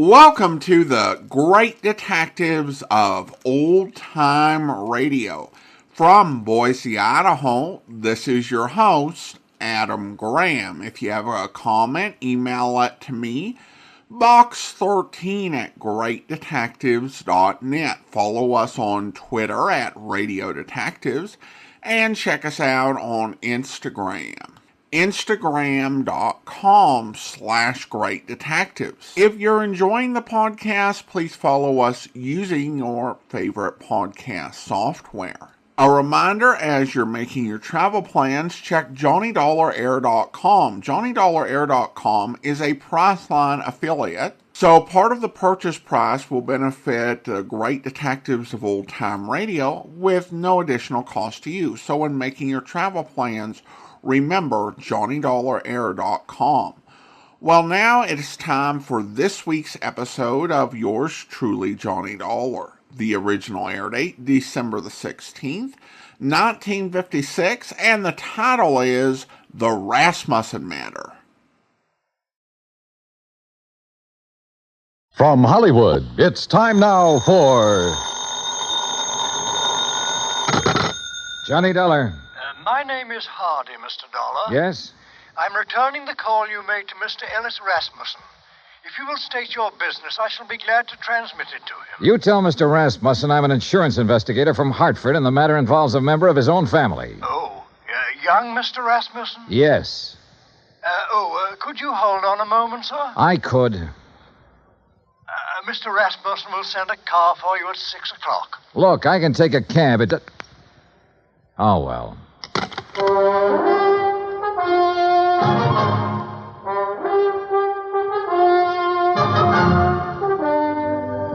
Welcome to the Great Detectives of Old Time Radio. From Boise, Idaho, this is your host, Adam Graham. If you have a comment, email it to me, box13@greatdetectives.net. Follow us on Twitter at Radio Detectives, and check us out on Instagram. Instagram.com/Great Detectives. If you're enjoying the podcast, please follow us using your favorite podcast software. A reminder, as you're making your travel plans, check JohnnyDollarAir.com. JohnnyDollarAir.com is a Priceline affiliate, so part of the purchase price will benefit the Great Detectives of Old Time Radio with no additional cost to you. So when making your travel plans, remember JohnnyDollarAir.com. Well, now it is time for this week's episode of yours truly, Johnny Dollar. The original air date, December the 16th, 1956, and the title is The Rasmussen Matter. From Hollywood, it's time now for Johnny Dollar. My name is Hardy, Mr. Dollar. Yes? I'm returning the call you made to Mr. Ellis Rasmussen. If you will state your business, I shall be glad to transmit it to him. You tell Mr. Rasmussen I'm an insurance investigator from Hartford, and the matter involves a member of his own family. Oh, young Mr. Rasmussen? Yes. Could you hold on a moment, sir? I could. Mr. Rasmussen will send a car for you at 6 o'clock. Look, I can take a cab. Oh, well.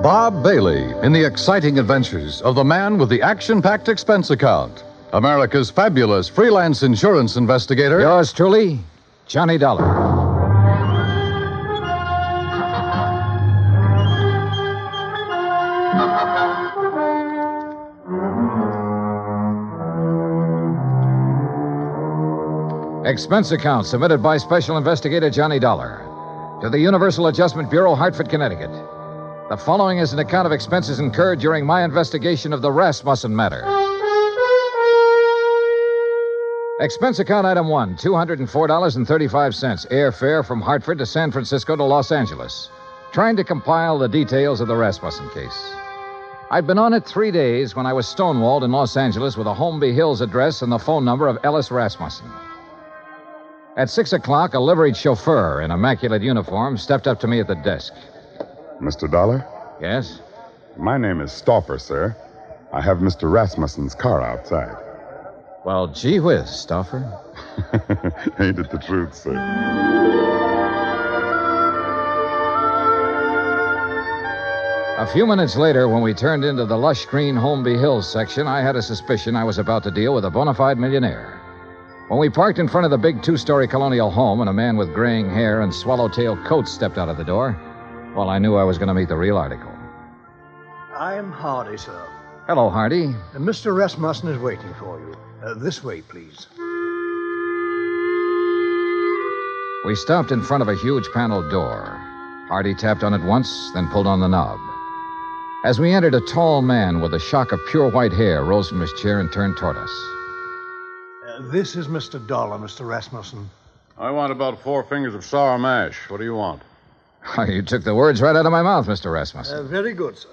Bob Bailey in the exciting adventures of the man with the action-packed expense account. America's fabulous freelance insurance investigator. Yours truly, Johnny Dollar. Expense account submitted by Special Investigator Johnny Dollar to the Universal Adjustment Bureau, Hartford, Connecticut. The following is an account of expenses incurred during my investigation of the Rasmussen matter. Expense account item 1, $204.35, airfare from Hartford to San Francisco to Los Angeles. Trying to compile the details of the Rasmussen case. I'd been on it 3 days when I was stonewalled in Los Angeles with a Holmby Hills address and the phone number of Ellis Rasmussen. At 6 o'clock, a liveried chauffeur in immaculate uniform stepped up to me at the desk. Mr. Dollar? Yes? My name is Stauffer, sir. I have Mr. Rasmussen's car outside. Well, gee whiz, Stauffer. Ain't it the truth, sir? A few minutes later, when we turned into the lush green Holmby Hills section, I had a suspicion I was about to deal with a bona fide millionaire. When we parked in front of the big two-story colonial home and a man with graying hair and swallowtail coat stepped out of the door, well, I knew I was going to meet the real article. I'm Hardy, sir. Hello, Hardy. Mr. Rasmussen is waiting for you. This way, please. We stopped in front of a huge paneled door. Hardy tapped on it once, then pulled on the knob. As we entered, a tall man with a shock of pure white hair rose from his chair and turned toward us. This is Mr. Dollar, Mr. Rasmussen. I want about 4 fingers of sour mash. What do you want? Oh, you took the words right out of my mouth, Mr. Rasmussen. Very good, sir.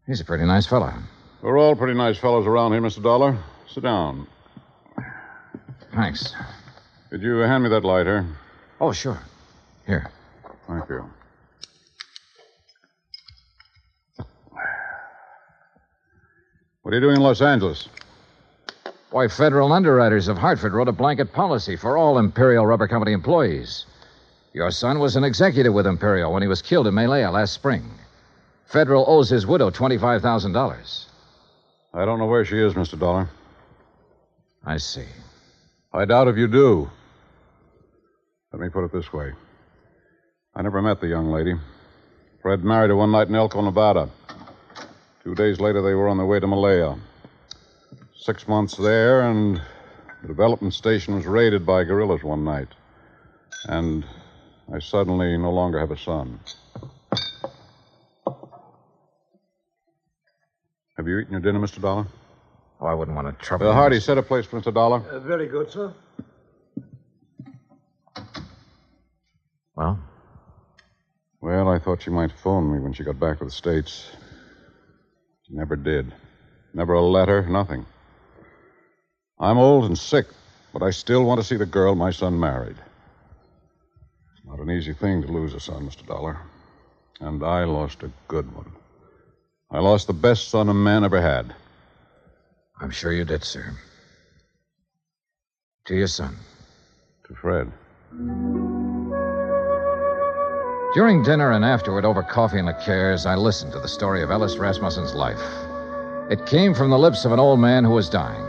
He's a pretty nice fellow. We're all pretty nice fellows around here, Mr. Dollar. Sit down. Thanks. Could you hand me that lighter? Oh, sure. Here. Thank you. What are you doing in Los Angeles? Why, federal underwriters of Hartford wrote a blanket policy for all Imperial Rubber Company employees. Your son was an executive with Imperial when he was killed in Malaya last spring. Federal owes his widow $25,000. I don't know where she is, Mr. Dollar. I see. I doubt if you do. Let me put it this way. I never met the young lady. Fred married her one night in Elko, Nevada. 2 days later, they were on their way to Malaya. 6 months there, and the development station was raided by guerrillas one night. And I suddenly no longer have a son. Have you eaten your dinner, Mr. Dollar? Oh, I wouldn't want to trouble you. Hardy, set a place for Mr. Dollar. Very good, sir. Well? Well, I thought she might phone me when she got back to the States. She never did. Never a letter, nothing. I'm old and sick, but I still want to see the girl my son married. It's not an easy thing to lose a son, Mr. Dollar. And I lost a good one. I lost the best son a man ever had. I'm sure you did, sir. To your son. To Fred. During dinner and afterward, over coffee and liqueurs, I listened to the story of Ellis Rasmussen's life. It came from the lips of an old man who was dying,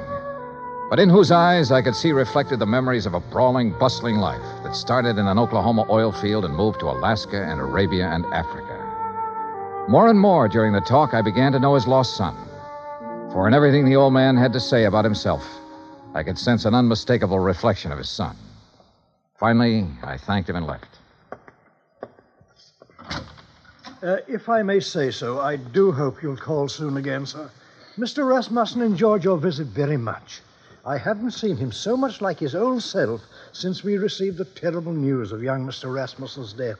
but in whose eyes I could see reflected the memories of a brawling, bustling life that started in an Oklahoma oil field and moved to Alaska and Arabia and Africa. More and more during the talk, I began to know his lost son. For in everything the old man had to say about himself, I could sense an unmistakable reflection of his son. Finally, I thanked him and left. If I may say so, I do hope you'll call soon again, sir. Mr. Rasmussen enjoyed your visit very much. I haven't seen him so much like his old self since we received the terrible news of young Mr. Rasmussen's death.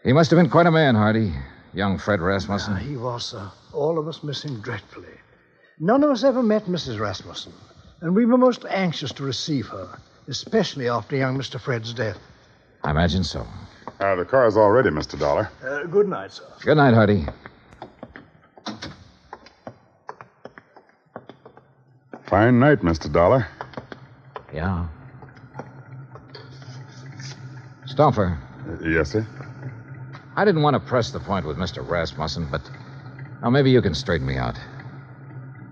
He must have been quite a man, Hardy. Young Fred Rasmussen. He was, sir. All of us miss him dreadfully. None of us ever met Mrs. Rasmussen, and we were most anxious to receive her, especially after young Mr. Fred's death. I imagine so. The car's all ready, Mr. Dollar. Good night, sir. Good night, Hardy. Fine night, Mr. Dollar. Yeah. Stauffer, Yes, sir? I didn't want to press the point with Mr. Rasmussen, but now maybe you can straighten me out.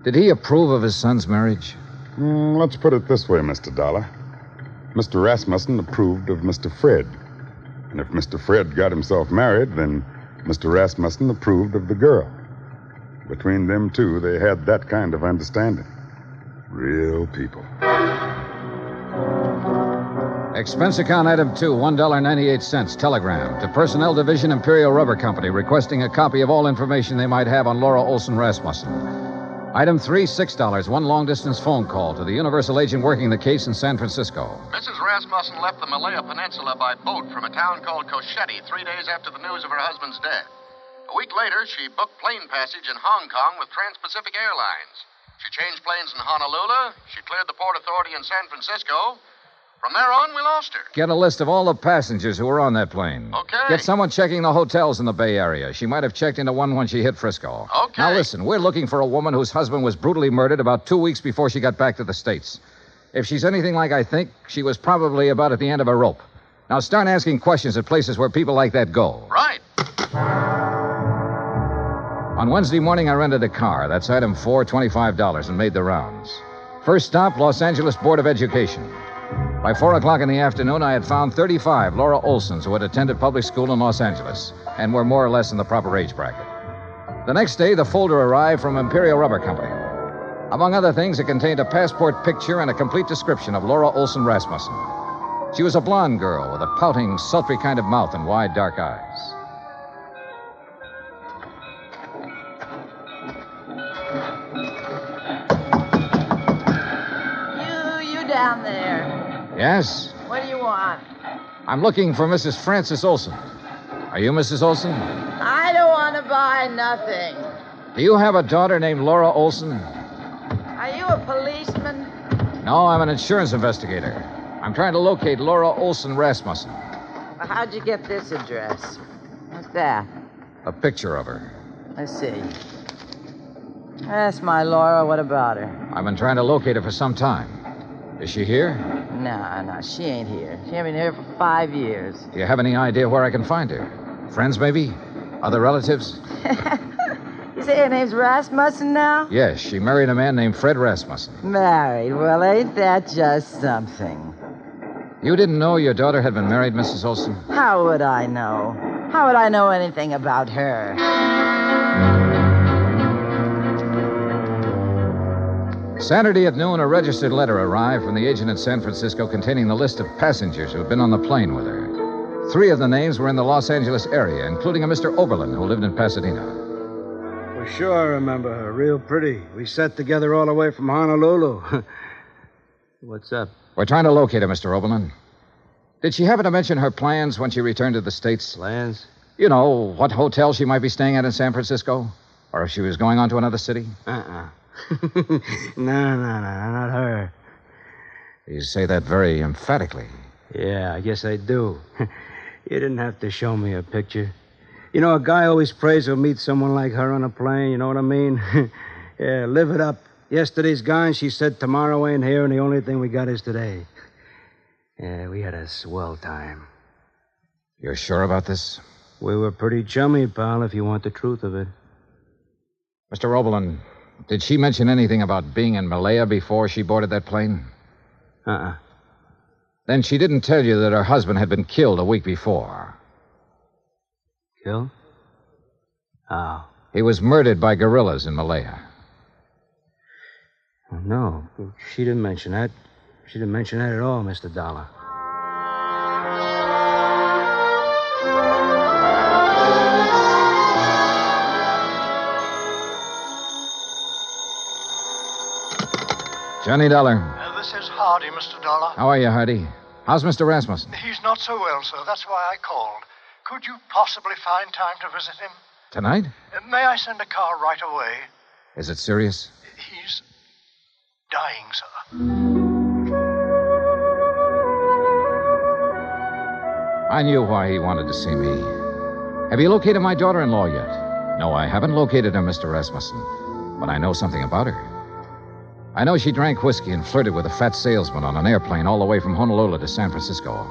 Did he approve of his son's marriage? Let's put it this way, Mr. Dollar. Mr. Rasmussen approved of Mr. Fred. And if Mr. Fred got himself married, then Mr. Rasmussen approved of the girl. Between them two, they had that kind of understanding. Real people. Expense account item 2, $1.98. Telegram to Personnel Division, Imperial Rubber Company, requesting a copy of all information they might have on Laura Olson Rasmussen. Item 3, $6. One long-distance phone call to the Universal agent working the case in San Francisco. Mrs. Rasmussen left the Malaya Peninsula by boat from a town called Kruschen 3 days after the news of her husband's death. A week later, she booked plane passage in Hong Kong with Trans-Pacific Airlines. She changed planes in Honolulu. She cleared the Port Authority in San Francisco. From there on, we lost her. Get a list of all the passengers who were on that plane. Okay. Get someone checking the hotels in the Bay Area. She might have checked into one when she hit Frisco. Okay. Now listen, we're looking for a woman whose husband was brutally murdered about 2 weeks before she got back to the States. If she's anything like I think, she was probably about at the end of a rope. Now start asking questions at places where people like that go. Right. On Wednesday morning, I rented a car. That's item 4, $25, and made the rounds. First stop, Los Angeles Board of Education. By 4 o'clock in the afternoon, I had found 35 Laura Olsons who had attended public school in Los Angeles and were more or less in the proper age bracket. The next day, the folder arrived from Imperial Rubber Company. Among other things, it contained a passport picture and a complete description of Laura Olson Rasmussen. She was a blonde girl with a pouting, sultry kind of mouth and wide, dark eyes. You down there. Yes? What do you want? I'm looking for Mrs. Frances Olson. Are you Mrs. Olson? I don't want to buy nothing. Do you have a daughter named Laura Olson? Are you a policeman? No, I'm an insurance investigator. I'm trying to locate Laura Olson Rasmussen. Well, how'd you get this address? What's that? A picture of her. Let's see. That's my Laura. What about her? I've been trying to locate her for some time. Is she here? No, she ain't here. She ain't been here for 5 years. Do you have any idea where I can find her? Friends, maybe? Other relatives? You say her name's Rasmussen now? Yes, she married a man named Fred Rasmussen. Married? Well, ain't that just something? You didn't know your daughter had been married, Mrs. Olson? How would I know? How would I know anything about her? Saturday at noon, a registered letter arrived from the agent in San Francisco containing the list of passengers who had been on the plane with her. 3 of the names were in the Los Angeles area, including a Mr. Oberlin who lived in Pasadena. Well, sure, I remember her. Real pretty. We sat together all the way from Honolulu. What's up? We're trying to locate her, Mr. Oberlin. Did she happen to mention her plans when she returned to the States? Plans? You know, what hotel she might be staying at in San Francisco? Or if she was going on to another city? No, not her. You say that very emphatically. Yeah, I guess I do. You didn't have to show me a picture. You know, a guy always prays he'll meet someone like her on a plane, you know what I mean? Yeah, live it up. Yesterday's gone, she said tomorrow ain't here, and the only thing we got is today. Yeah, we had a swell time. You're sure about this? We were pretty chummy, pal, if you want the truth of it. Mr. Oberlin, did she mention anything about being in Malaya before she boarded that plane? Then she didn't tell you that her husband had been killed a week before. Killed? How? He was murdered by guerrillas in Malaya. No, she didn't mention that. She didn't mention that at all, Mr. Dollar. Johnny Dollar. This is Hardy, Mr. Dollar. How are you, Hardy? How's Mr. Rasmussen? He's not so well, sir. That's why I called. Could you possibly find time to visit him? Tonight? May I send a car right away? Is it serious? He's dying, sir. I knew why he wanted to see me. Have you located my daughter-in-law yet? No, I haven't located her, Mr. Rasmussen. But I know something about her. I know she drank whiskey and flirted with a fat salesman on an airplane all the way from Honolulu to San Francisco.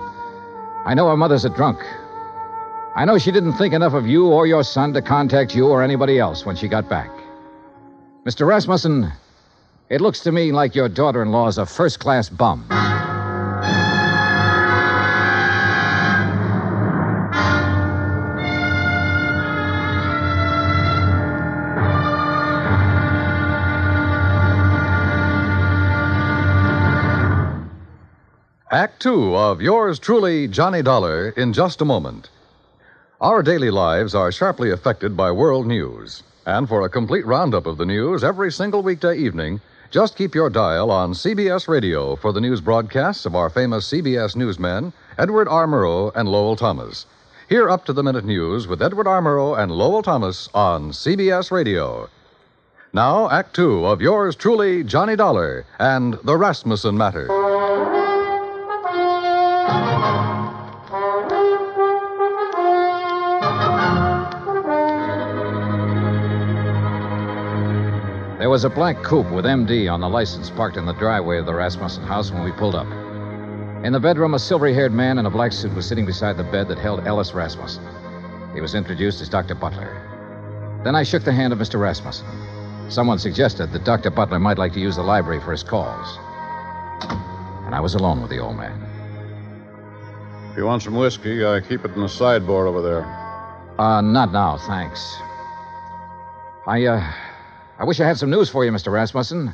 I know her mother's a drunk. I know she didn't think enough of you or your son to contact you or anybody else when she got back. Mr. Rasmussen, it looks to me like your daughter-in-law's a first-class bum. Act 2 of yours truly, Johnny Dollar, in just a moment. Our daily lives are sharply affected by world news. And for a complete roundup of the news every single weekday evening, just keep your dial on CBS Radio for the news broadcasts of our famous CBS newsmen, Edward R. Murrow and Lowell Thomas. Hear up-to-the-minute news with Edward R. Murrow and Lowell Thomas on CBS Radio. Now, Act 2 of yours truly, Johnny Dollar, and the Rasmussen Matter. There was a black coupe with MD on the license parked in the driveway of the Rasmussen house when we pulled up. In the bedroom, a silvery-haired man in a black suit was sitting beside the bed that held Ellis Rasmussen. He was introduced as Dr. Butler. Then I shook the hand of Mr. Rasmussen. Someone suggested that Dr. Butler might like to use the library for his calls. And I was alone with the old man. If you want some whiskey, I keep it in the sideboard over there. Not now, thanks. I wish I had some news for you, Mr. Rasmussen.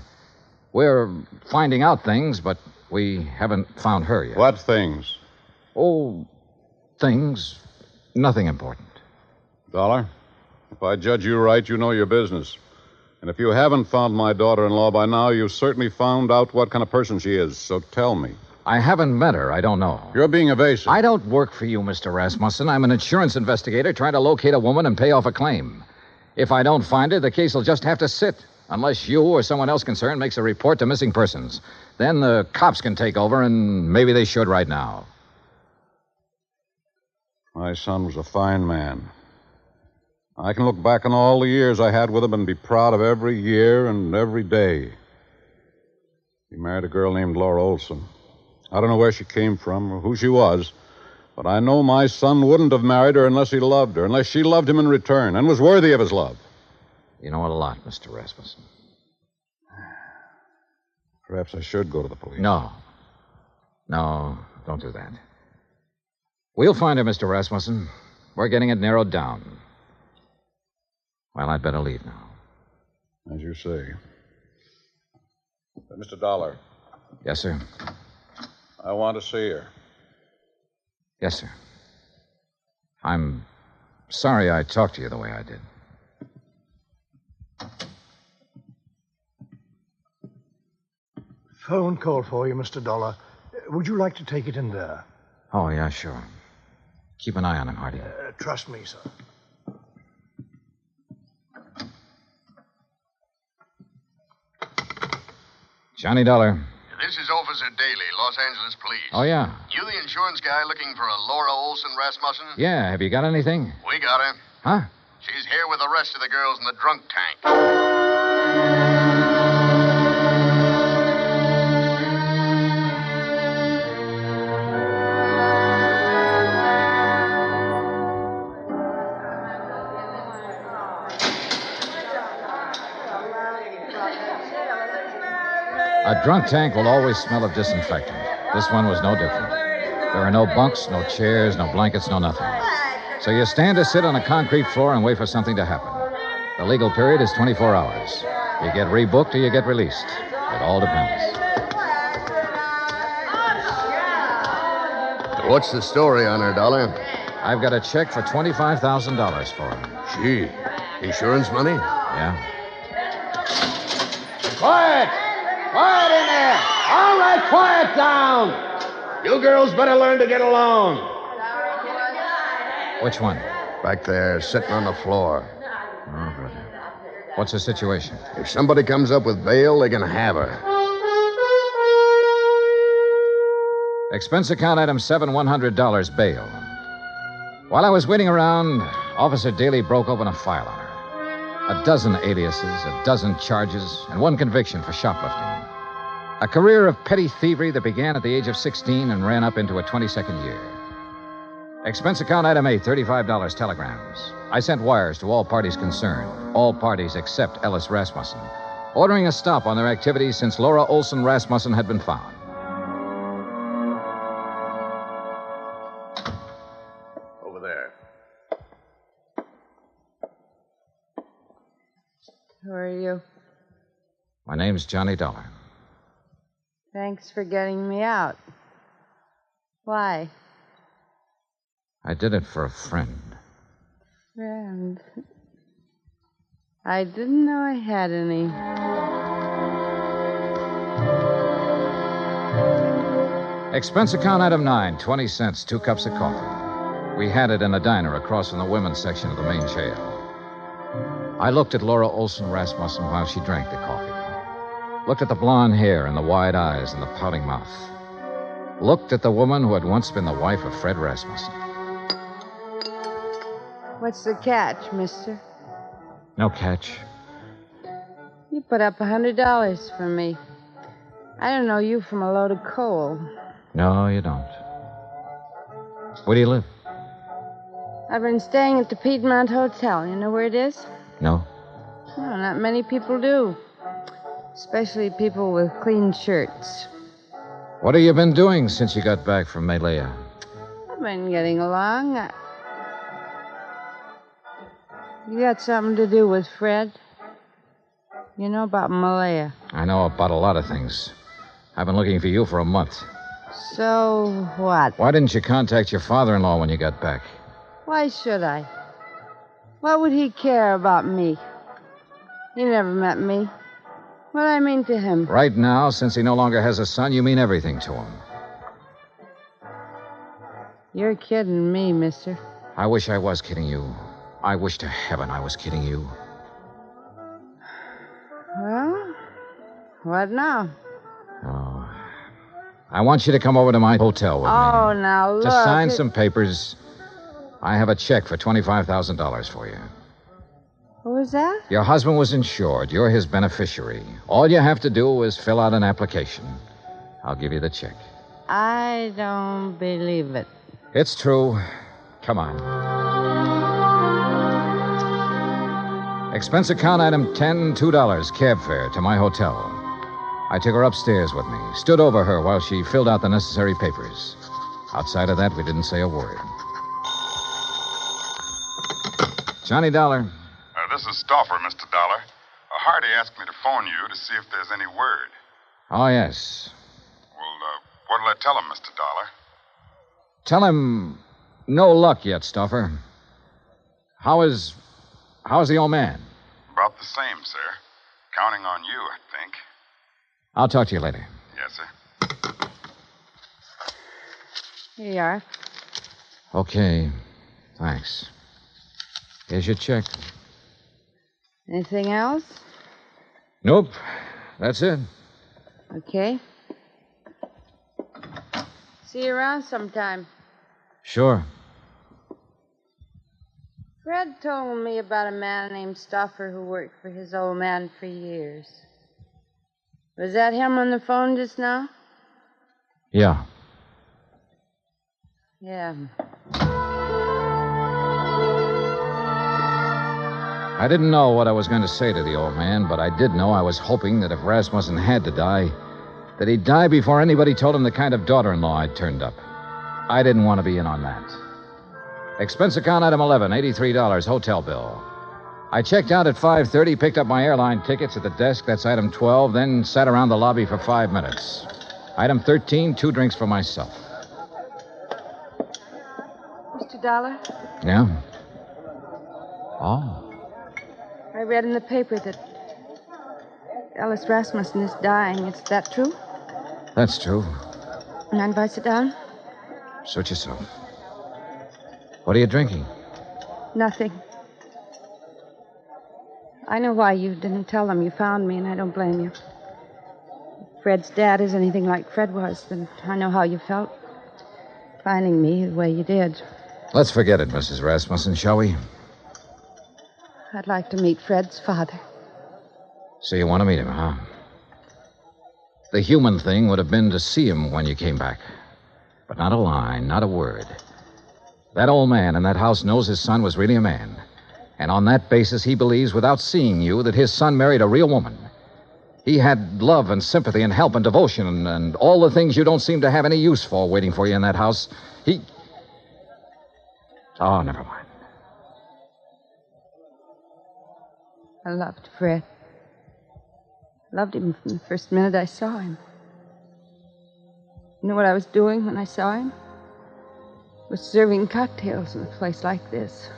We're finding out things, but we haven't found her yet. What things? Oh, things. Nothing important. Dollar, if I judge you right, you know your business. And if you haven't found my daughter-in-law by now, you've certainly found out what kind of person she is. So tell me. I haven't met her. I don't know. You're being evasive. I don't work for you, Mr. Rasmussen. I'm an insurance investigator trying to locate a woman and pay off a claim. If I don't find her, the case will just have to sit, unless you or someone else concerned makes a report to missing persons. Then the cops can take over, and maybe they should right now. My son was a fine man. I can look back on all the years I had with him and be proud of every year and every day. He married a girl named Laura Olson. I don't know where she came from or who she was, but I know my son wouldn't have married her unless he loved her, unless she loved him in return and was worthy of his love. You know a lot, Mr. Rasmussen. Perhaps I should go to the police. No, don't do that. We'll find her, Mr. Rasmussen. We're getting it narrowed down. Well, I'd better leave now. As you say. Mr. Dollar. Yes, sir. I want to see her. Yes, sir. I'm sorry I talked to you the way I did. Phone call for you, Mr. Dollar. Would you like to take it in there? Oh, yeah, sure. Keep an eye on him, Hardy. Trust me, sir. Johnny Dollar. This is Officer Daly, Los Angeles Police. Oh, yeah. You the insurance guy looking for a Laura Olson Rasmussen? Yeah, have you got anything? We got her. Huh? She's here with the rest of the girls in the drunk tank. A drunk tank will always smell of disinfectant. This one was no different. There are no bunks, no chairs, no blankets, no nothing. So you stand or sit on a concrete floor and wait for something to happen. The legal period is 24 hours. You get rebooked or you get released. It all depends. What's the story on her, Dollar? I've got a check for $25,000 for her. Gee, insurance money? Yeah. Quiet! Quiet in there! All right, quiet down! You girls better learn to get along. Which one? Back there, sitting on the floor. Oh, brother. What's the situation? If somebody comes up with bail, they can have her. Expense account item $100 bail. While I was waiting around, Officer Daly broke open a file on her. A dozen aliases, a dozen charges, and one conviction for shoplifting. A career of petty thievery that began at the age of 16 and ran up into a 22nd year. Expense account item A, $35 telegrams. I sent wires to all parties concerned, all parties except Ellis Rasmussen, ordering a stop on their activities since Laura Olson Rasmussen had been found. Over there. Who are you? My name's Johnny Dollar. Thanks for getting me out. Why? I did it for a friend. Friend. I didn't know I had any. Expense account item 9, 20 cents, 2 cups of coffee. We had it in a diner across from the women's section of the main jail. I looked at Laura Olson Rasmussen while she drank the coffee. Looked at the blonde hair and the wide eyes and the pouting mouth. Looked at the woman who had once been the wife of Fred Rasmussen. What's the catch, mister? No catch. You put up $100 for me. I don't know you from a load of coal. No, you don't. Where do you live? I've been staying at the Piedmont Hotel. You know where it is? No. No, not many people do. Especially people with clean shirts. What have you been doing since you got back from Malaya? I've been getting along. You got something to do with Fred? You know about Malaya? I know about a lot of things. I've been looking for you for a month. So what? Why didn't you contact your father-in-law when you got back? Why should I? What would he care about me? He never met me. What do I mean to him? Right now, since he no longer has a son, you mean everything to him. You're kidding me, mister. I wish I was kidding you. I wish to heaven I was kidding you. Well, what now? Oh. I want you to come over to my hotel with me. Oh, now look. To sign some papers. I have a check for $25,000 for you. What was that? Your husband was insured. You're his beneficiary. All you have to do is fill out an application. I'll give you the check. I don't believe it. It's true. Come on. Expense account item 10, $2, cab fare to my hotel. I took her upstairs with me, stood over her while she filled out the necessary papers. Outside of that, we didn't say a word. Johnny Dollar. This is Stauffer, Mr. Dollar. Hardy asked me to phone you to see if there's any word. Oh, yes. Well, what'll I tell him, Mr. Dollar? Tell him No luck yet, Stuffer. How's the old man? About the same, sir. Counting on you, I think. I'll talk to you later. Yes, sir. Here you are. Okay. Thanks. Here's your check. Anything else? Nope. That's it. Okay. See you around sometime. Sure. Fred told me about a man named Stoffer who worked for his old man for years. Was that him on the phone just now? Yeah. Yeah. I didn't know what I was going to say to the old man, but I did know I was hoping that if Rasmussen had to die, that he'd die before anybody told him the kind of daughter-in-law I'd turned up. I didn't want to be in on that. Expense account item 11, $83, hotel bill. I checked out at 5:30, picked up my airline tickets at the desk, that's item 12, then sat around the lobby for 5 minutes. Item 13, 2 drinks for myself. Mr. Dollar, Yeah? Oh. I read in the paper that Alice Rasmussen is dying. Is that true? That's true. Mind if I sit down? Suit yourself. What are you drinking? Nothing. I know why you didn't tell them you found me, and I don't blame you. If Fred's dad is anything like Fred was, then I know how you felt finding me the way you did. Let's forget it, Mrs. Rasmussen, shall we? I'd like to meet Fred's father. So you want to meet him, huh? The human thing would have been to see him when you came back. But not a line, not a word. That old man in that house knows his son was really a man. And on that basis, he believes, without seeing you, that his son married a real woman. He had love and sympathy and help and devotion and all the things you don't seem to have any use for waiting for you in that house. Oh, never mind. I loved Fred. Loved him from the first minute I saw him. You know what I was doing when I saw him? Was serving cocktails in a place like this.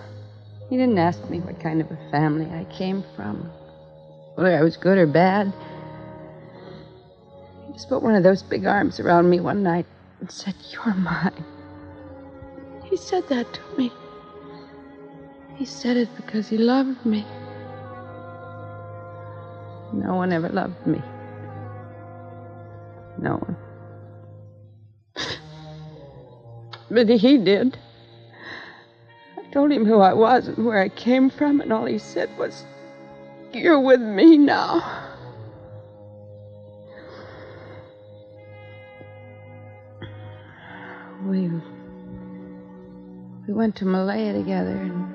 He didn't ask me what kind of a family I came from, whether I was good or bad. He just put one of those big arms around me one night and said, "You're mine." He said that to me. He said it because he loved me. No one ever loved me. No one. But he did. I told him who I was and where I came from, and all he said was, "You're with me now." We went to Malaya together, and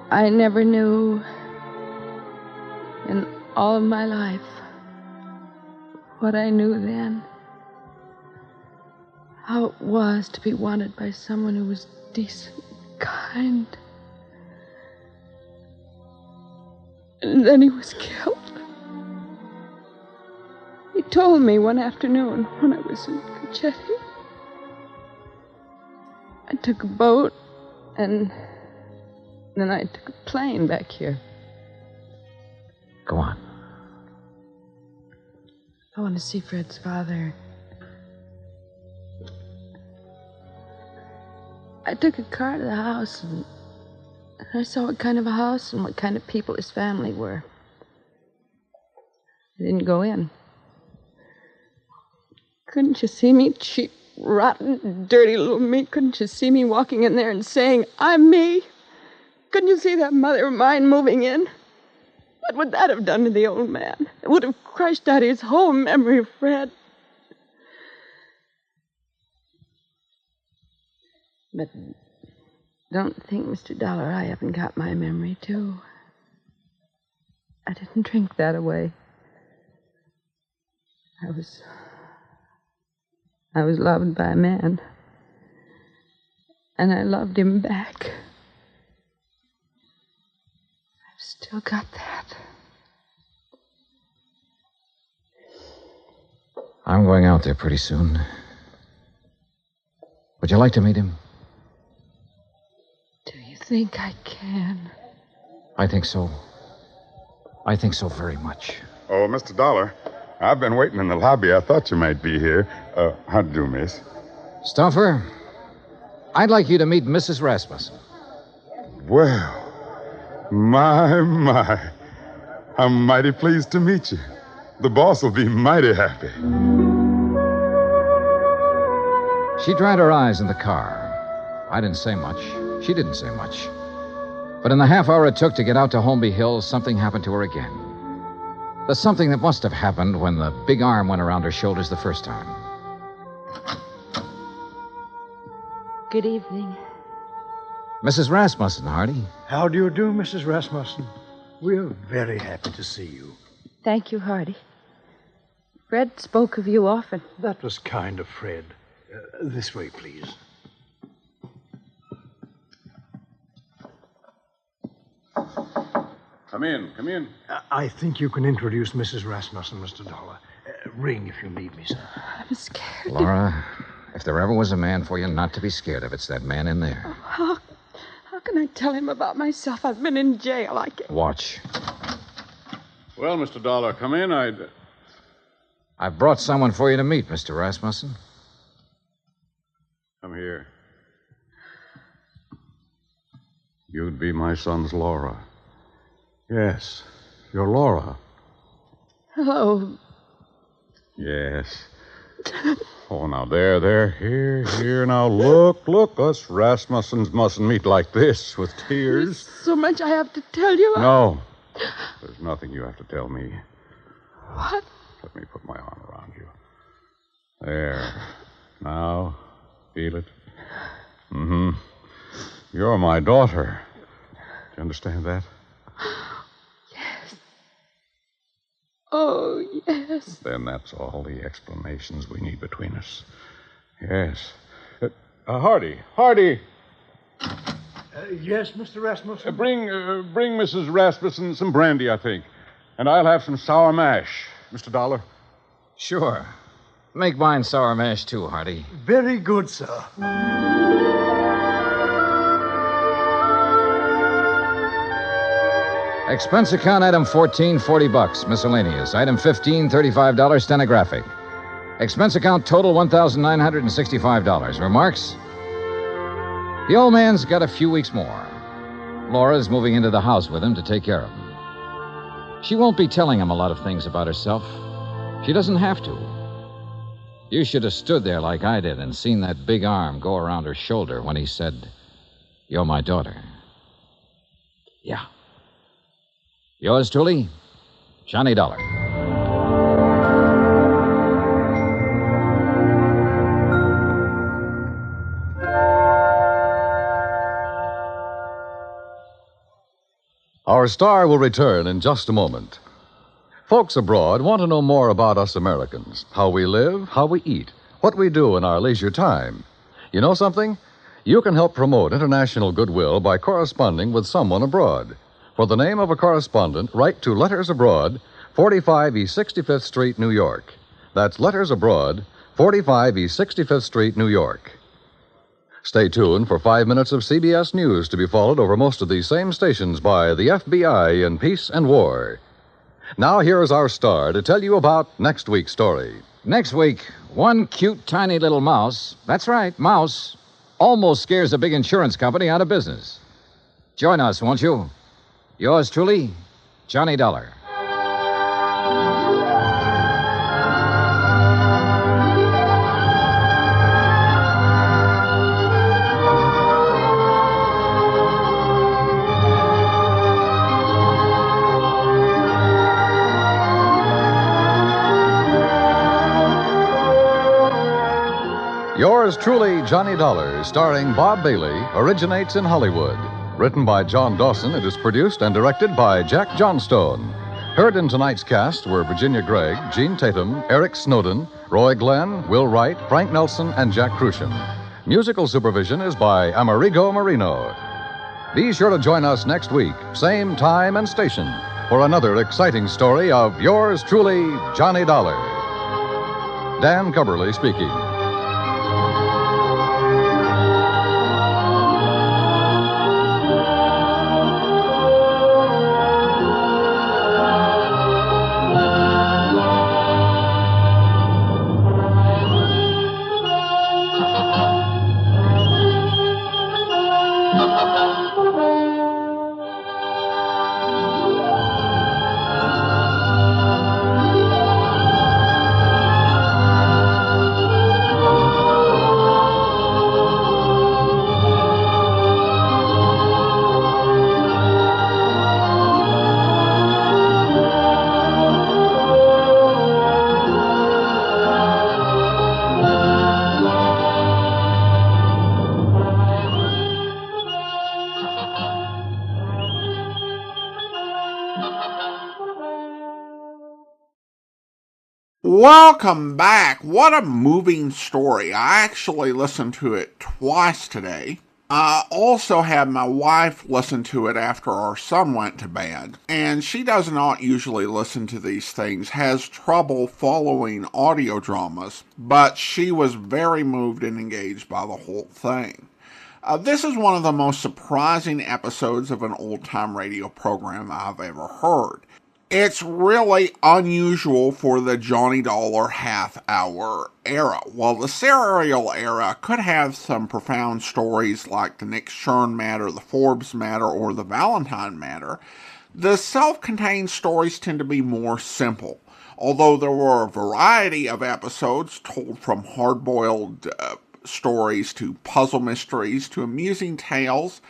I never knew in all of my life what I knew then. How it was to be wanted by someone who was decent, kind. And then he was killed. He told me one afternoon when I was in Kruschen. I took a boat, and then I took a plane back here. Go on. I want to see Fred's father. I took a car to the house, and I saw what kind of a house and what kind of people his family were. I didn't go in. Couldn't you see me, cheap, rotten, dirty little me? Couldn't you see me walking in there and saying, "I'm me"? Couldn't you see that mother of mine moving in? What would that have done to the old man? It would have crushed out his whole memory of Fred. But don't think, Mr. Dollar, I haven't got my memory, too. I didn't drink that away. I was loved by a man. And I loved him back. I've still got that. I'm going out there pretty soon. Would Would you like to meet him? Do you think I can? I think so. I think so very much. Oh, Mr. Dollar, I've been waiting in the lobby. I thought you might be here. How do you do, miss? Stuffer, I'd like you to meet Mrs. Rasmussen. Well, my. I'm mighty pleased to meet you. The boss will be mighty happy. She dried her eyes in the car. I didn't say much. She didn't say much. But in the half hour it took to get out to Holmby Hills, something happened to her again. The something that must have happened when the big arm went around her shoulders the first time. Good evening. Mrs. Rasmussen, Hardy. How do you do, Mrs. Rasmussen? We're very happy to see you. Thank you, Hardy. Fred spoke of you often. That was kind of Fred. This way, please. Come in. I think you can introduce Mrs. Rasmussen, Mr. Dollar. Ring if you need me, sir. I'm scared. Laura, if there ever was a man for you not to be scared of, it's that man in there. How can I tell him about myself? I've been in jail. I can't. Watch. Well, Mr. Dollar, come in. I've brought someone for you to meet, Mr. Rasmussen. Come here. You'd be my son's Laura. Yes, you're Laura. Hello. Yes. Oh, now, there, here. Now, look. Us Rasmussens mustn't meet like this, with tears. There's so much I have to tell you. No. There's nothing you have to tell me. What? Let me put my arm around you. There. Now, feel it? Mm-hmm. You're my daughter. Do you understand that? Yes. Oh, yes. Then that's all the explanations we need between us. Yes. Hardy. Yes, Mr. Rasmussen? Bring Mrs. Rasmussen some brandy, I think. And I'll have some sour mash, Mr. Dollar. Sure. Make mine sour mash, too, Hardy. Very good, sir. Expense account item 14, $40. Miscellaneous. Item 15, $35, stenographic. Expense account total, $1,965. Remarks? The old man's got a few weeks more. Laura's moving into the house with him to take care of him. She won't be telling him a lot of things about herself. She doesn't have to. You should have stood there like I did and seen that big arm go around her shoulder when he said, "You're my daughter." Yeah. Yours truly, Johnny Dollar. Our star will return in just a moment. Folks abroad want to know more about us Americans, how we live, how we eat, what we do in our leisure time. You know something? You can help promote international goodwill by corresponding with someone abroad. For the name of a correspondent, write to Letters Abroad, 45 East 65th Street, New York. That's Letters Abroad, 45 East 65th Street, New York. Stay tuned for 5 minutes of CBS News to be followed over most of these same stations by the FBI in peace and war. Now here's our star to tell you about next week's story. Next week, one cute, tiny little mouse, that's right, mouse, almost scares a big insurance company out of business. Join us, won't you? Yours truly, Johnny Dollar. Yours truly, Johnny Dollar, starring Bob Bailey, originates in Hollywood. Written by John Dawson, it is produced and directed by Jack Johnstone. Heard in tonight's cast were Virginia Gregg, Jeanne Tatum, Eric Snowden, Roy Glenn, Will Wright, Frank Nelson, and Jack Kruschen. Musical supervision is by Amerigo Marino. Be sure to join us next week, same time and station, for another exciting story of yours truly, Johnny Dollar. Dan Cubberly speaking. Welcome back. What a moving story. I actually listened to it twice today. I also had my wife listen to it after our son went to bed, and she does not usually listen to these things, has trouble following audio dramas, but she was very moved and engaged by the whole thing. This is one of the most surprising episodes of an old-time radio program I've ever heard. It's really unusual for the Johnny Dollar half-hour era. While the serial era could have some profound stories like the Nick Shern matter, the Forbes matter, or the Valentine matter, the self-contained stories tend to be more simple. Although there were a variety of episodes told from hard-boiled stories to puzzle mysteries to amusing tales,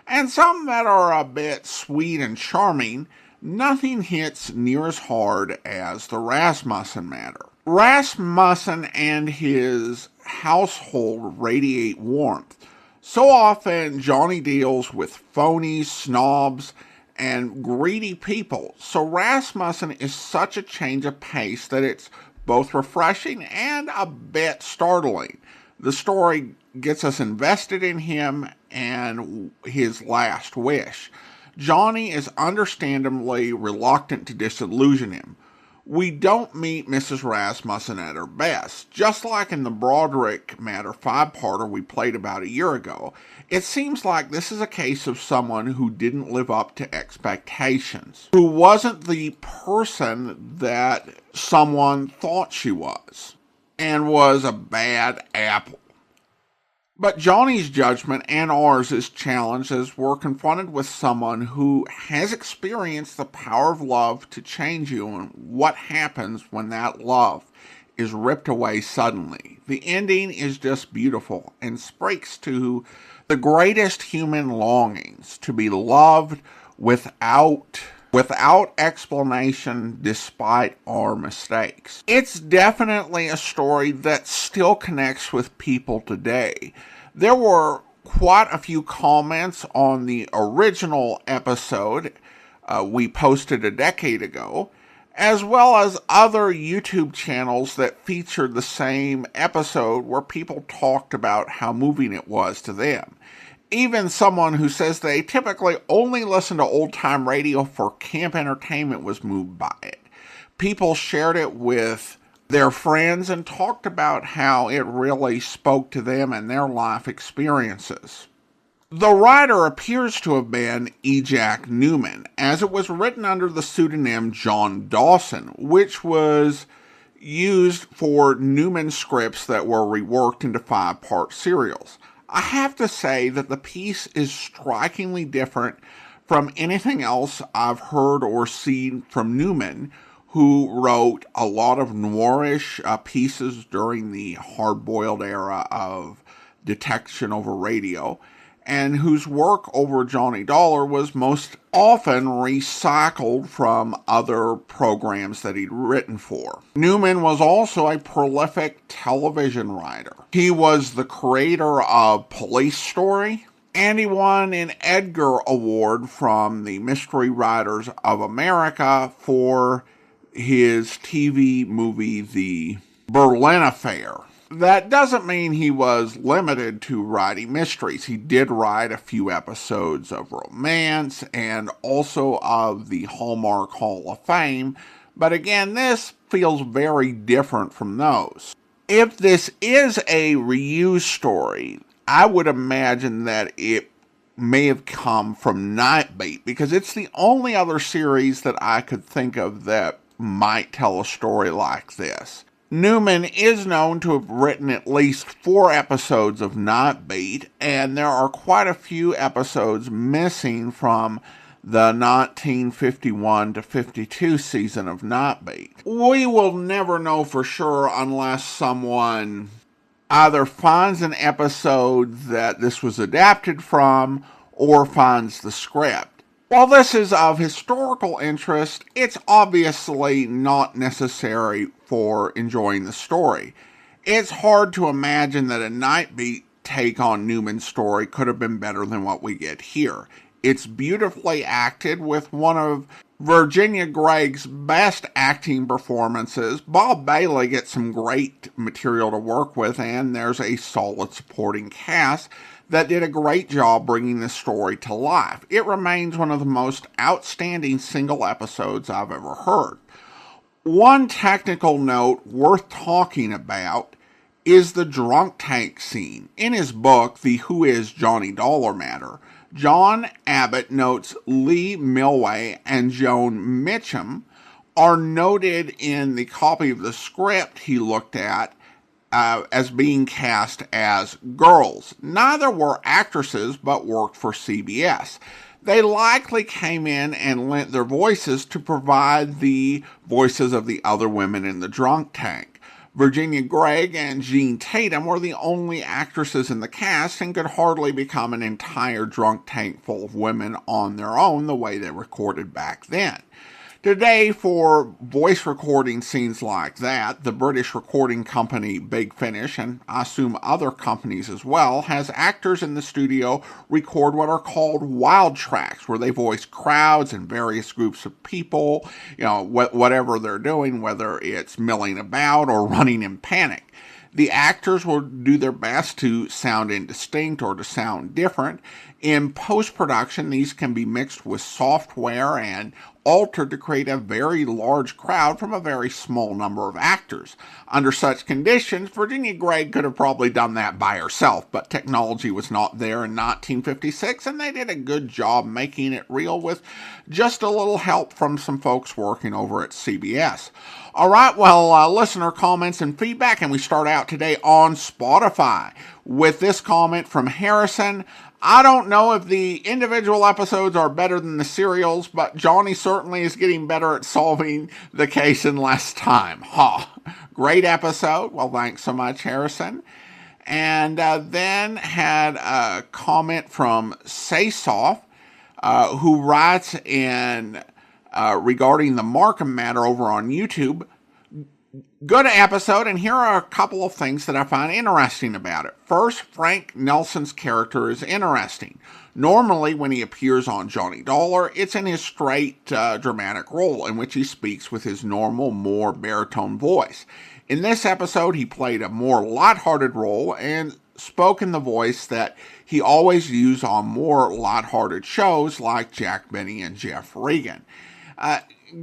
and some that are a bit sweet and charming, nothing hits near as hard as the Rasmussen matter. Rasmussen and his household radiate warmth. So often, Johnny deals with phonies, snobs, and greedy people. So Rasmussen is such a change of pace that it's both refreshing and a bit startling. The story gets us invested in him and his last wish. Johnny is understandably reluctant to disillusion him. We don't meet Mrs. Rasmussen at her best. Just like in the Broderick Matter 5-parter we played about a year ago, it seems like this is a case of someone who didn't live up to expectations, who wasn't the person that someone thought she was, and was a bad apple. But Johnny's judgment and ours is challenged as we're confronted with someone who has experienced the power of love to change you and what happens when that love is ripped away suddenly. The ending is just beautiful and speaks to the greatest human longings, to be loved without explanation despite our mistakes. It's definitely a story that still connects with people today. There were quite a few comments on the original episode we posted a decade ago, as well as other YouTube channels that featured the same episode where people talked about how moving it was to them. Even someone who says they typically only listen to old-time radio for camp entertainment was moved by it. People shared it with their friends and talked about how it really spoke to them and their life experiences. The writer appears to have been E. Jack Newman, as it was written under the pseudonym John Dawson, which was used for Newman scripts that were reworked into 5-part serials. I have to say that the piece is strikingly different from anything else I've heard or seen from Newman, who wrote a lot of noirish pieces during the hard-boiled era of detection over radio, and whose work over Johnny Dollar was most often recycled from other programs that he'd written for. Newman was also a prolific television writer. He was the creator of Police Story, and he won an Edgar Award from the Mystery Writers of America for his TV movie, The Berlin Affair. That doesn't mean he was limited to writing mysteries. He did write a few episodes of romance and also of the Hallmark Hall of Fame, but again, this feels very different from those. If this is a reused story, I would imagine that it may have come from Nightbeat, because it's the only other series that I could think of that might tell a story like this. Newman is known to have written at least 4 episodes of Nightbeat, and there are quite a few episodes missing from the 1951 to 52 season of Nightbeat. We will never know for sure unless someone either finds an episode that this was adapted from or finds the script. While this is of historical interest, it's obviously not necessary for enjoying the story. It's hard to imagine that a Nightbeat take on Newman's story could have been better than what we get here. It's beautifully acted with one of Virginia Gregg's best acting performances. Bob Bailey gets some great material to work with, and there's a solid supporting cast that did a great job bringing the story to life. It remains one of the most outstanding single episodes I've ever heard. One technical note worth talking about is the drunk tank scene. In his book, The Who Is Johnny Dollar Matter, John Abbott notes Lee Milway and Joan Mitchum are noted in the copy of the script he looked at as being cast as girls. Neither were actresses, but worked for CBS. They likely came in and lent their voices to provide the voices of the other women in the drunk tank. Virginia Gregg and Jeanne Tatum were the only actresses in the cast and could hardly become an entire drunk tank full of women on their own the way they recorded back then. Today, for voice recording scenes like that, the British recording company Big Finish, and I assume other companies as well, has actors in the studio record what are called wild tracks, where they voice crowds and various groups of people, whatever they're doing, whether it's milling about or running in panic. The actors will do their best to sound indistinct or to sound different. In post-production, these can be mixed with software and altered to create a very large crowd from a very small number of actors. Under such conditions, Virginia Gregg could have probably done that by herself, but technology was not there in 1956, and they did a good job making it real with just a little help from some folks working over at CBS. All right, well, listener comments and feedback, and we start out today on Spotify with this comment from Harrison. I don't know if the individual episodes are better than the serials, but Johnny certainly is getting better at solving the case in less time. Great episode. Well, thanks so much, Harrison. And then had a comment from Saysoff, who writes in regarding the Markham matter over on YouTube. Good episode, and here are a couple of things that I find interesting about it. First, Frank Nelson's character is interesting. Normally, when he appears on Johnny Dollar, it's in his straight dramatic role, in which he speaks with his normal, more baritone voice. In this episode, he played a more lighthearted role and spoke in the voice that he always used on more lighthearted shows like Jack Benny and Jeff Regan.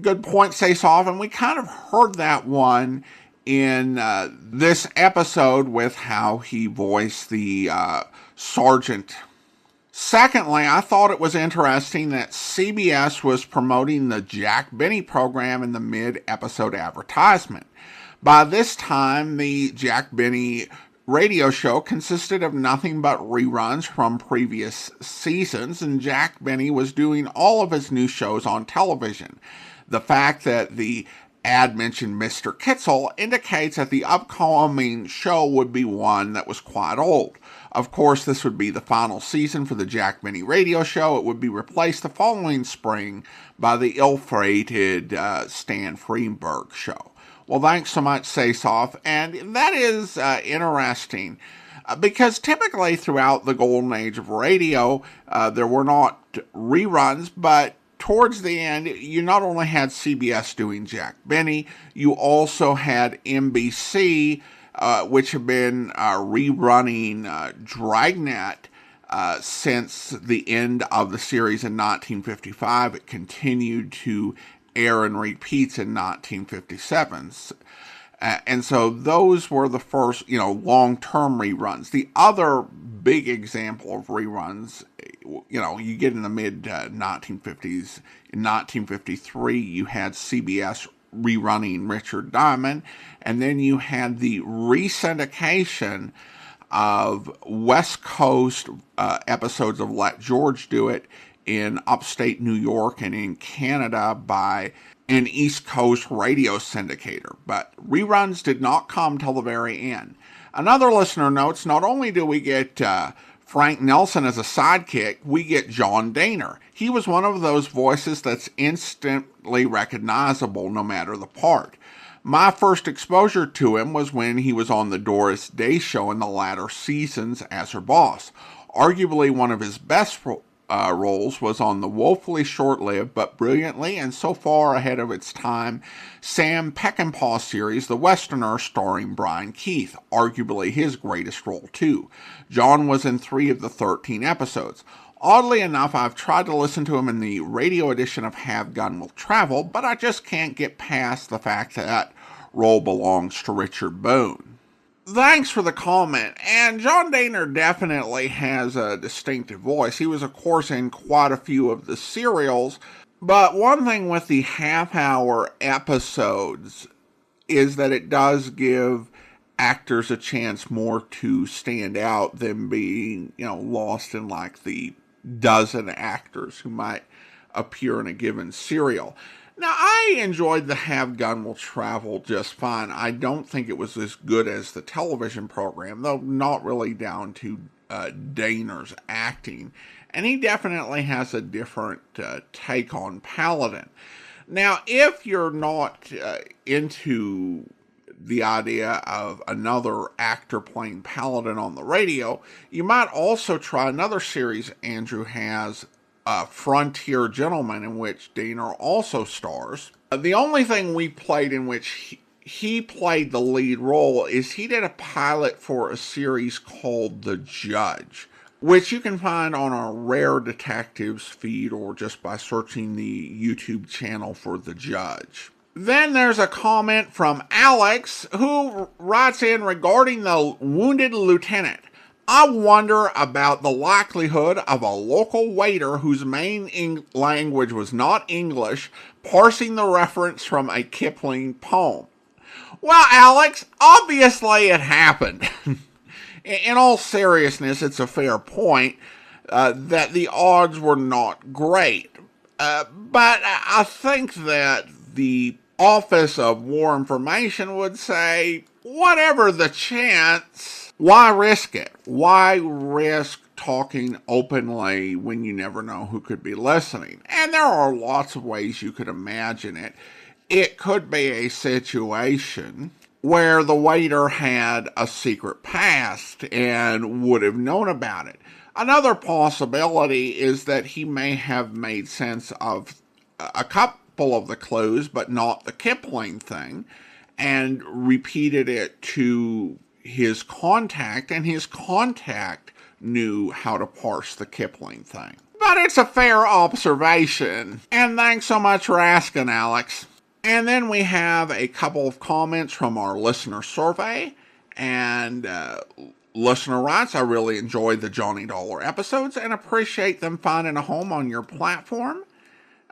Good point, Saysoff, and we kind of heard that one in this episode with how he voiced the sergeant. Secondly, I thought it was interesting that CBS was promoting the Jack Benny program in the mid-episode advertisement. By this time, the Jack Benny radio show consisted of nothing but reruns from previous seasons, and Jack Benny was doing all of his new shows on television. The fact that the ad mentioned Mr. Kitzel indicates that the upcoming show would be one that was quite old. Of course, this would be the final season for the Jack Benny radio show. It would be replaced the following spring by the ill-fated Stan Freberg show. Well, thanks so much, Saysoff, and that is interesting. Because typically throughout the golden age of radio, there were not reruns, but towards the end, you not only had CBS doing Jack Benny, you also had NBC, which had been rerunning Dragnet since the end of the series in 1955. It continued to air and repeats in 1957. And so those were the first, long-term reruns. The other big example of reruns, you get in the mid-1950s. In 1953, you had CBS rerunning Richard Diamond, and then you had the resyndication of West Coast episodes of Let George Do It in upstate New York and in Canada by an East Coast radio syndicator, but reruns did not come till the very end. Another listener notes, not only do we get Frank Nelson as a sidekick, we get John Daner. He was one of those voices that's instantly recognizable no matter the part. My first exposure to him was when he was on the Doris Day Show in the latter seasons as her boss. Arguably one of his best roles was on the woefully short-lived but brilliantly and so far ahead of its time Sam Peckinpah series The Westerner, starring Brian Keith, arguably his greatest role too. John was in 3 of the 13 episodes. Oddly enough, I've tried to listen to him in the radio edition of Have Gun Will Travel, but I just can't get past the fact that role belongs to Richard Boone. Thanks for the comment, and John Dehner definitely has a distinctive voice. He was, of course, in quite a few of the serials, but one thing with the half-hour episodes is that it does give actors a chance more to stand out than being, lost in like the dozen actors who might appear in a given serial. Now, I enjoyed the Have Gun Will Travel just fine. I don't think it was as good as the television program, though not really down to Dehner's acting. And he definitely has a different take on Paladin. Now, if you're not into the idea of another actor playing Paladin on the radio, you might also try another series Andrew has, Frontier Gentleman, in which Dehner also stars. The only thing we played in which he played the lead role is he did a pilot for a series called The Judge, which you can find on our Rare Detectives feed or just by searching the YouTube channel for The Judge. Then there's a comment from Alex, who writes in regarding the wounded lieutenant. I wonder about the likelihood of a local waiter whose main language was not English parsing the reference from a Kipling poem. Well, Alex, obviously it happened. In all seriousness, it's a fair point that the odds were not great. But I think that the Office of War Information would say, whatever the chance, why risk it? Why risk talking openly when you never know who could be listening? And there are lots of ways you could imagine it. It could be a situation where the waiter had a secret past and would have known about it. Another possibility is that he may have made sense of a couple of the clues, but not the Kipling thing, and repeated it to his contact, and his contact knew how to parse the Kipling thing. But it's a fair observation, and thanks so much for asking, Alex. And then we have a couple of comments from our listener survey, and listener writes, I really enjoyed the Johnny Dollar episodes and appreciate them finding a home on your platform.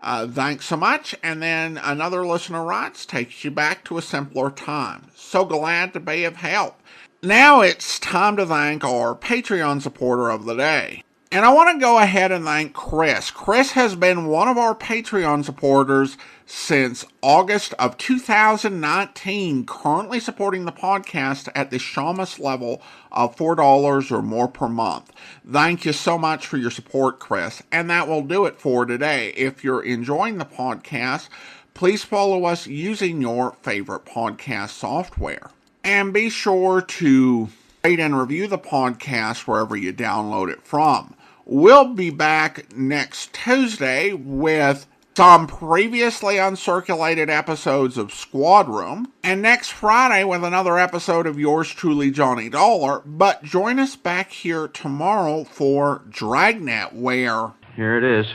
Thanks so much. And then another listener writes, takes you back to a simpler time. So glad to be of help. Now it's time to thank our Patreon supporter of the day. And I want to go ahead and thank Chris. Chris has been one of our Patreon supporters since August of 2019, currently supporting the podcast at the Shamus level of $4 or more per month. Thank you so much for your support, Chris. And that will do it for today. If you're enjoying the podcast, please follow us using your favorite podcast software. And be sure to rate and review the podcast wherever you download it from. We'll be back next Tuesday with some previously uncirculated episodes of Squad Room, and next Friday with another episode of yours truly, Johnny Dollar. But join us back here tomorrow for Dragnet, where... Here it is.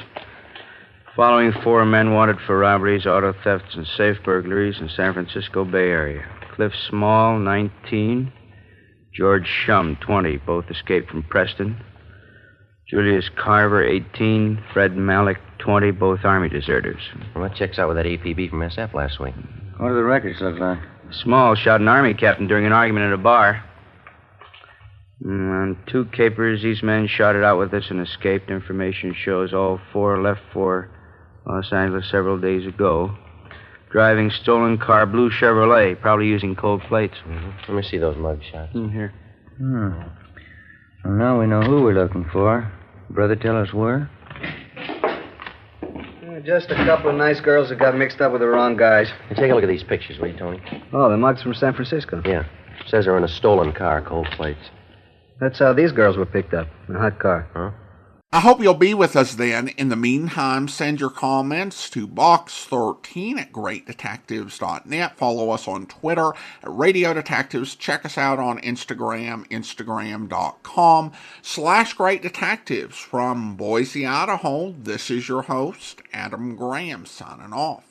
Following 4 men wanted for robberies, auto thefts, and safe burglaries in San Francisco Bay Area. Cliff Small, 19. George Shum, 20. Both escaped from Preston. Julius Carver, 18. Fred Malik, 20. Both Army deserters. Well, that checks out with that APB from SF last week. What do the records look like? Small shot an Army captain during an argument at a bar. On 2 capers, these men shot it out with us and escaped. Information shows all 4 left for Los Angeles several days ago. Driving stolen car, blue Chevrolet, probably using cold plates. Mm-hmm. Let me see those mug shots. Here. Well, now we know who we're looking for. Brother, tell us where? Just a couple of nice girls that got mixed up with the wrong guys. Hey, take a look at these pictures, will you, Tony? Oh, the mugs from San Francisco. Yeah. Says they're in a stolen car, cold plates. That's how these girls were picked up, in a hot car. Huh? I hope you'll be with us then. In the meantime, send your comments to box13@greatdetectives.net. Follow us on Twitter at Radio Detectives. Check us out on Instagram, instagram.com/Great Detectives. From Boise, Idaho, this is your host, Adam Graham, signing off.